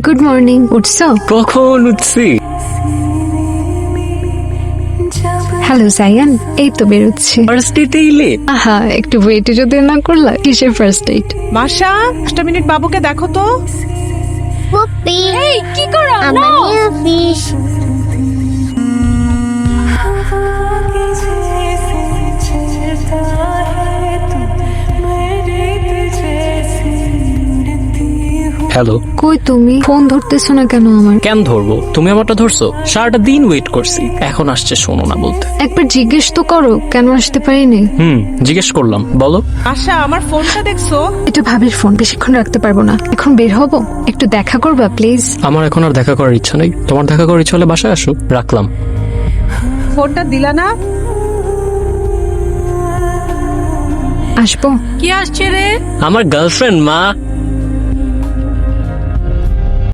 Good morning. উঠছো? কখন উঠছি? Hello Zayan, এই তো বেরোচ্ছি। ফার্স্ট ডেটেই লেট। আহা, একটু ওয়েটে যদি না করলা, কিসের ফার্স্ট ডেট? মাশা 5 মিনিট বাবুকে দেখো তো। পুপি এই কি করো? আমার অফিস হ্যালো। কই তুমি? ফোন ধরতেছো না কেন আমার? কেন ধরবো? তুমি আমারটা ধরছো? সারাটা দিন ওয়েট করছি, এখন আসছে শোনো না বলতে। একবার জিজ্ঞেস তো করো কেন আসতে পারিনি। জিজ্ঞেস করলাম, বলো। মাশা আমার ফোনটা দেখছো? এটা ভাবির ফোন, বেশিক্ষণ রাখতে পারবো না। এখন বের হবো, একটু দেখা করবা প্লিজ? আমার এখন আর দেখা করার ইচ্ছা নেই। তোমার দেখা করার ইচ্ছা হলে বাসায় আসো। রাখলাম। ফোনটা দিলা না? আসবো। কি আসছে রে? আমার গার্লফ্রেন্ড মা।